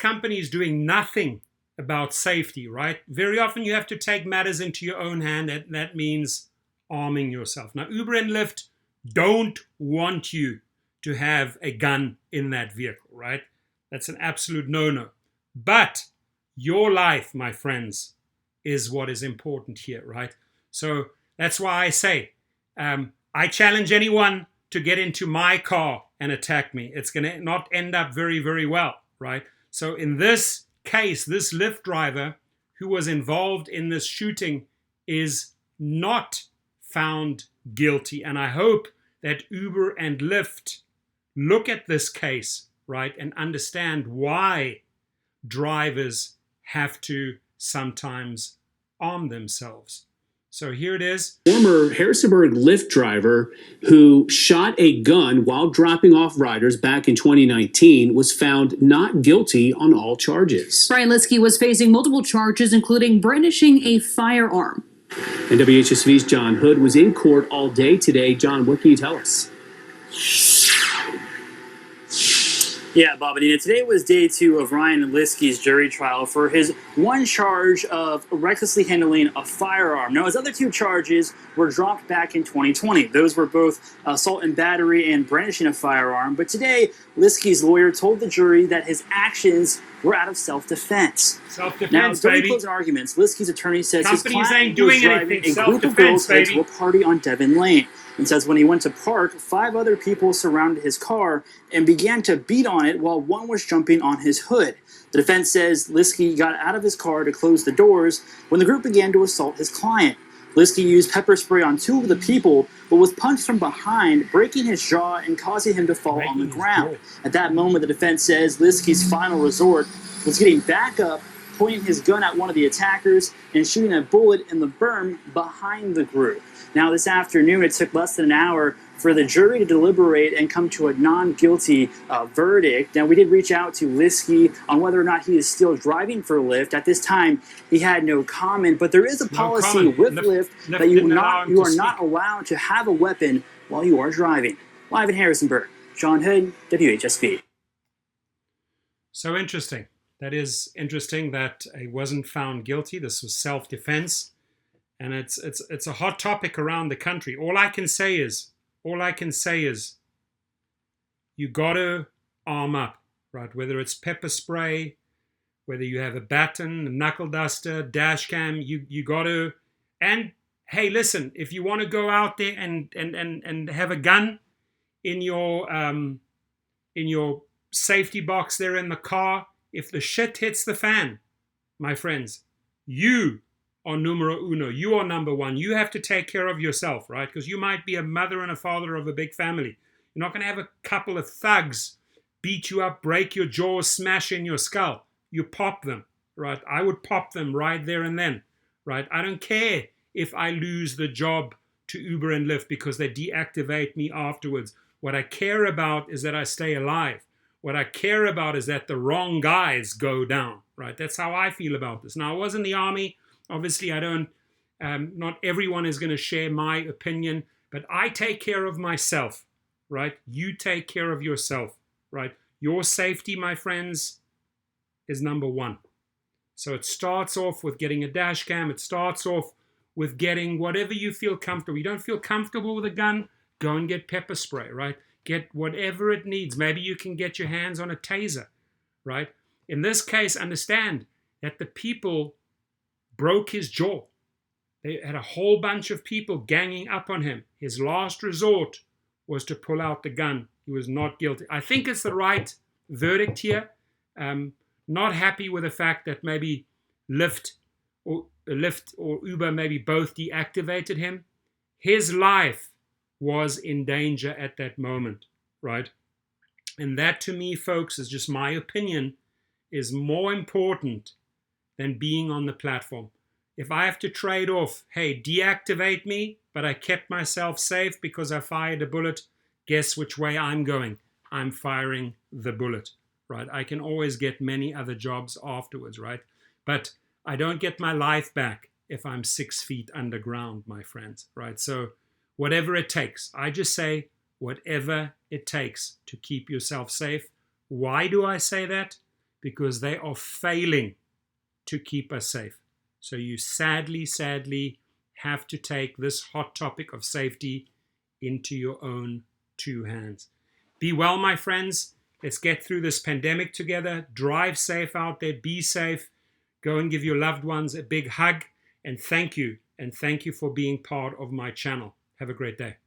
companies doing nothing about safety, right? Very often you have to take matters into your own hand. That means arming yourself. Now, Uber and Lyft don't want you to have a gun in that vehicle, right? That's an absolute no-no. But your life, my friends, is what is important here, right? So that's why I say, I challenge anyone to get into my car and attack me. It's going to not end up very, very well, right? So in this case, this Lyft driver who was involved in this shooting is not found guilty. And I hope that Uber and Lyft look at this case, right, and understand why drivers have to sometimes arm themselves. So here it is. Former Harrisonburg Lyft driver who shot a gun while dropping off riders back in 2019 was found not guilty on all charges. Brian Liskey was facing multiple charges, including brandishing a firearm. And WHSV's John Hood was in court all day today. John, what can you tell us? Yeah, Bob and Nina, today was day 2 of Ryan Liskey's jury trial for his one charge of recklessly handling a firearm. Now, his other 2 charges were dropped back in 2020. Those were both assault and battery and brandishing a firearm. But today, Liskey's lawyer told the jury that his actions were out of self-defense. Self-defense, now, during baby. closing arguments, Liskey's attorney says his Companies client ain't doing was driving anything. a group of girls Self-defense, to a party on Devon Lane. And says when he went to park, 5 other people surrounded his car and began to beat on it while one was jumping on his hood. The defense says Liskey got out of his car to close the doors when the group began to assault his client. Liskey used pepper spray on 2 of the people, but was punched from behind, breaking his jaw and causing him to fall on the ground. At that moment, the defense says Liskey's final resort was getting back up, pointing his gun at one of the attackers and shooting a bullet in the berm behind the group. Now, this afternoon, it took less than an hour for the jury to deliberate and come to a non-guilty verdict. Now, we did reach out to Liskey on whether or not he is still driving for Lyft. At this time, he had no comment, but there is a policy with Lyft that you are not allowed to have a weapon while you are driving. Live in Harrisonburg, John Hood, WHSV. So interesting. That is interesting that he wasn't found guilty. This was self-defense. And it's a hot topic around the country. All I can say is you got to arm up, right? Whether it's pepper spray, whether you have a baton, a knuckle duster, dash cam, you got to. And hey, listen, if you want to go out there and have a gun in your safety box there in the car, if the shit hits the fan, my friends, you are numero uno. You are number 1. You have to take care of yourself, right? Because you might be a mother and a father of a big family. You're not going to have a couple of thugs beat you up, break your jaw, smash in your skull. You pop them, right? I would pop them right there and then, right? I don't care if I lose the job to Uber and Lyft because they deactivate me afterwards. What I care about is that I stay alive. What I care about is that the wrong guys go down, right? That's how I feel about this. Now, I was in the Army. Obviously, I don't, not everyone is going to share my opinion, but I take care of myself, right? You take care of yourself, right? Your safety, my friends, is number 1. So it starts off with getting a dash cam. It starts off with getting whatever you feel comfortable. You don't feel comfortable with a gun, go and get pepper spray, right? Get whatever it needs. Maybe you can get your hands on a taser, right? In this case, understand that the people broke his jaw. They had a whole bunch of people ganging up on him. His last resort was to pull out the gun. He was not guilty. I think it's the right verdict here. Not happy with the fact that maybe Lyft or Uber maybe both deactivated him. His life was in danger at that moment, right? And that, to me, folks, is just my opinion, is more important than being on the platform. If I have to trade off, hey, deactivate me, but I kept myself safe because I fired a bullet, guess which way I'm going? I'm firing the bullet, right? I can always get many other jobs afterwards, right? But I don't get my life back if I'm 6 feet underground, my friends, right? So whatever it takes, I just say whatever it takes to keep yourself safe. Why do I say that? because they are failing to keep us safe. So you sadly have to take this hot topic of safety into your own two hands. Be well, my friends. Let's get through this pandemic together. Drive safe out there. Be safe. Go and give your loved ones a big hug. And thank you. And thank you for being part of my channel. Have a great day.